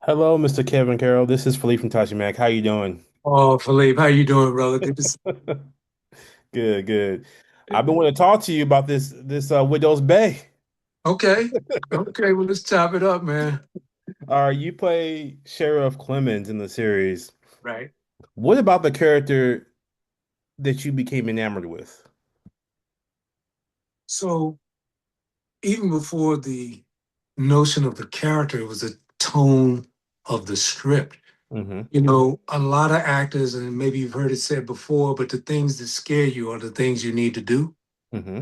Hello, Mr. Kevin Carroll. This is Philippe from Taji Mac. How you doing? Oh, Philippe, how you doing, brother? Good to see Good, good. I've been you. wanting to talk to you about this Widow's Bay. Okay. Okay, well, let's chop it up, man. You play Sheriff Clemons in the series. Right. What about the character that you became enamored with? So even before the notion of the character, it was the tone of the script. Hmm. A lot of actors, and maybe you've heard it said before, but the things that scare you are the things you need to do. Hmm.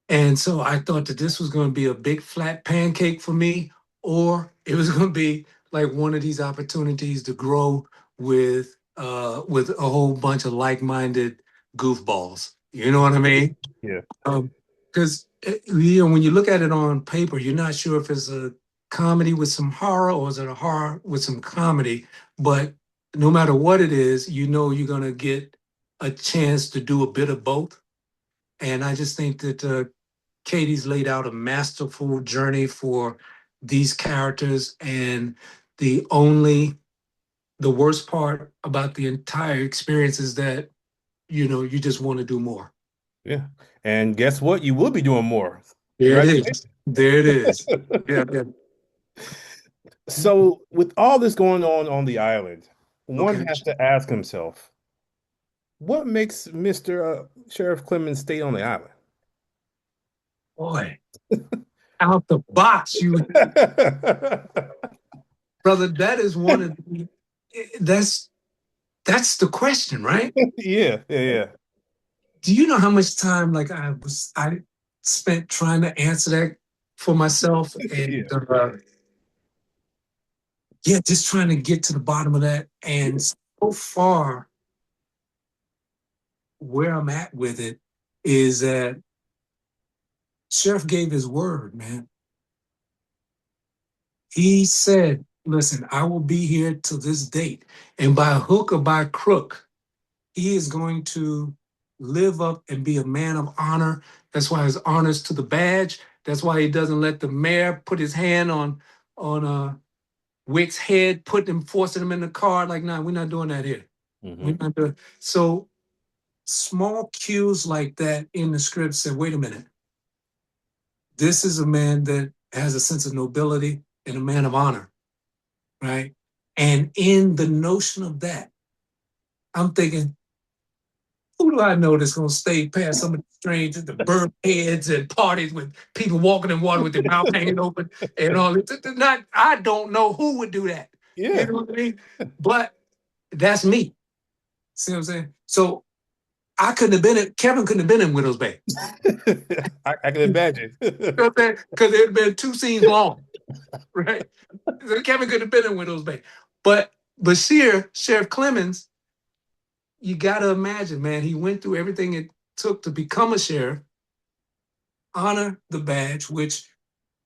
And so I thought that this was going to be a big flat pancake for me, or it was going to be like one of these opportunities to grow with a whole bunch of like-minded goofballs. You know what I mean? Yeah. Because when you look at it on paper, you're not sure if it's a comedy with some horror or is it a horror with some comedy. But no matter what it is, you know you're going to get a chance to do a bit of both. And I just think that Katie's laid out a masterful journey for these characters. And the only, the worst part about the entire experience is that, you just want to do more. Yeah. And guess what? You will be doing more. There it is. Congratulations. There it is. Yeah, yeah. So, with all this going on the island, one Okay. has to ask himself, what makes Mr. Sheriff Clemens stay on the island? Boy, out the box, you brother. That is one of the, that's that's the question, right? Yeah, yeah, yeah. Do you know how much time like I spent trying to answer that for myself and Yeah. yeah, just trying to get to the bottom of that. And so far, where I'm at with it is that Sheriff gave his word, man. He said, listen, I will be here to this date. And by hook or by crook, he is going to live up and be a man of honor. That's why his honor's to the badge. That's why he doesn't let the mayor put his hand on Wick's head, putting him, forcing him in the car. Like, nah, we're not doing that here. We're Hmm. not doing so small cues like that in the script said, wait a minute, this is a man that has a sense of nobility and a man of honor, right? And in the notion of that, I'm thinking, who do I know that's going to stay past some of the strangers, the bird heads and parties with people walking in water with their mouth hanging open and all that? Not, I don't know who would do that. You Yeah. know what I mean? But that's me. See what I'm saying? So I couldn't have been in, Kevin couldn't have been in Widow's Bay. I can imagine. You know what I'm saying? Because it had been two scenes long, right? So Kevin could have been in Widow's Bay. But Bashir, Sheriff Clemons, you got to imagine, man, he went through everything it took to become a sheriff, honor the badge, which,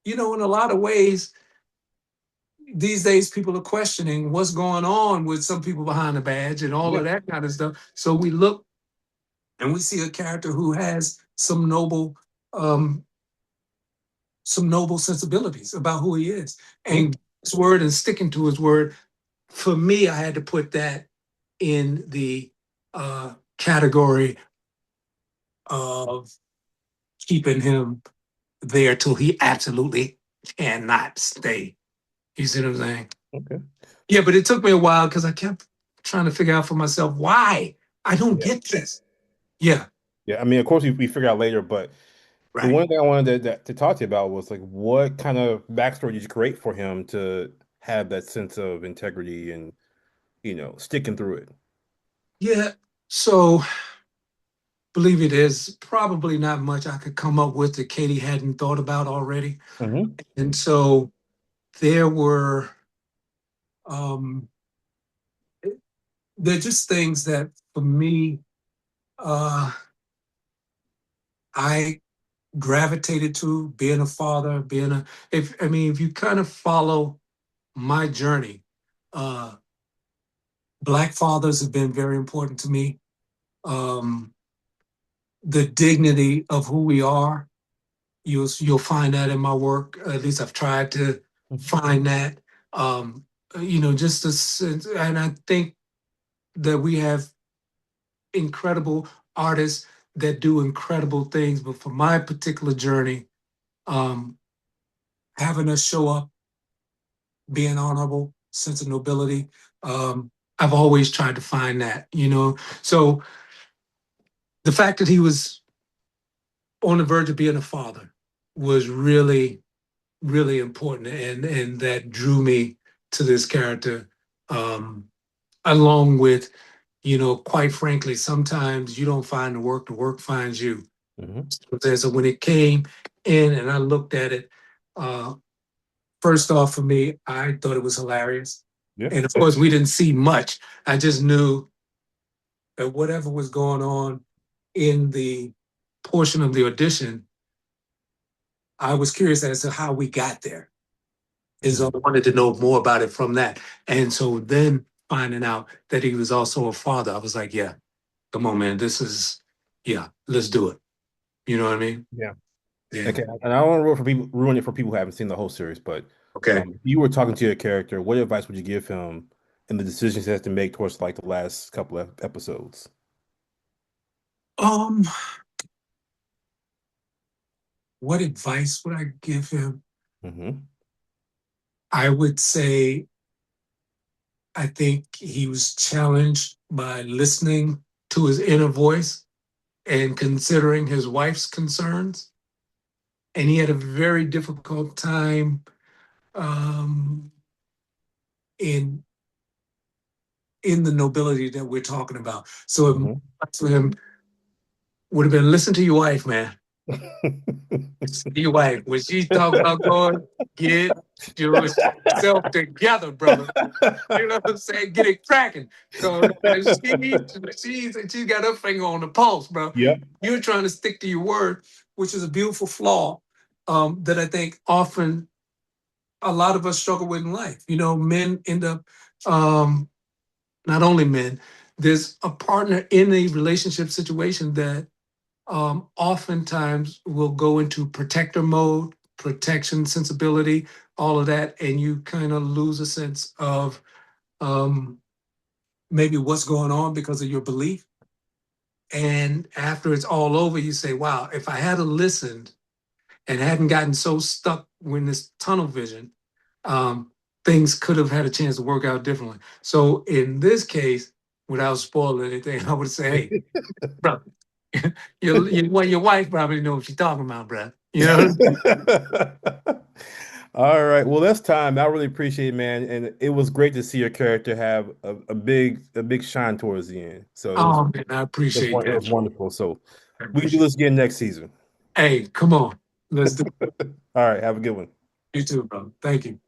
in a lot of ways, these days people are questioning what's going on with some people behind the badge and all Yeah. of that kind of stuff. So we look and we see a character who has um, some noble sensibilities about who he is Yeah. and his word and sticking to his word. For me, I had to put that in the category of keeping him there till he absolutely cannot stay. You see what I'm saying? Okay. Yeah, but it took me a while because I kept trying to figure out for myself why I don't Yeah. get this. Yeah, Yeah. I mean, of course, we figure out later, but the right. one thing I wanted to talk to you about was like, what kind of backstory did you create for him to have that sense of integrity and, sticking through it? Yeah. So believe it is probably not much I could come up with that Katie hadn't thought about already. Hmm. And so there were um they're just things that for me uh I gravitated to being a father, being a if I mean if you kind of follow my journey, uh Black fathers have been very important to me. Um the dignity of who we are, you'll find that in my work. At least I've tried to find that. just a sense, and I think that we have incredible artists that do incredible things. But for my particular journey, um, having us show up, being honorable, sense of nobility, I've always tried to find that. So the fact that he was on the verge of being a father was really, really important, and that drew me to this character. Um, Along with, quite frankly, sometimes you don't find the work finds you. Hmm. So when it came in and I looked at it, uh, first off, for me, I thought it was hilarious. Yeah. And of course, we didn't see much. I just knew that whatever was going on in the portion of the audition, I was curious as to how we got there. And so Mhm. I wanted to know more about it from that. And so then finding out that he was also a father, I was like, yeah, come on, man. Yeah, let's do it. You know what I mean? Yeah. Yeah. Okay. And I don't want to ruin it for people who haven't seen the whole series, but Okay. if you were talking to your character, what advice would you give him in the decisions he has to make towards like the last couple of episodes? Um, what advice would I give him? Hmm. I would say I think he was challenged by listening to his inner voice and considering his wife's concerns. And he had a very difficult time um, in in the nobility that we're talking about. So it Hmm. for him would have been listen to your wife, man. Your wife. When she's talking about going, get yourself together, brother. You know what I'm saying? Get it cracking. Cause she's got her finger on the pulse, bro. Yep. You're trying to stick to your word, which is a beautiful flaw that I think often a lot of us struggle with in life. Men end up not only men, there's a partner in a relationship situation that oftentimes will go into protector mode, protection sensibility, all of that, and you kind of lose a sense of um, maybe what's going on because of your belief. And after it's all over, you say, wow, if I had listened and hadn't gotten so stuck in this tunnel vision, um, things could have had a chance to work out differently. So in this case, without spoiling anything, I would say, hey, bro, your wife probably knows what she's talking about, bro. You know? All right. Well, that's time. I really appreciate it, man. And it was great to see your character have a big shine towards the end. So Oh man, I appreciate it that. was wonderful. So I we can do appreciate this again next season. it. Hey, come on. Let's do it. All right. Have a good one. You too, bro. Thank you.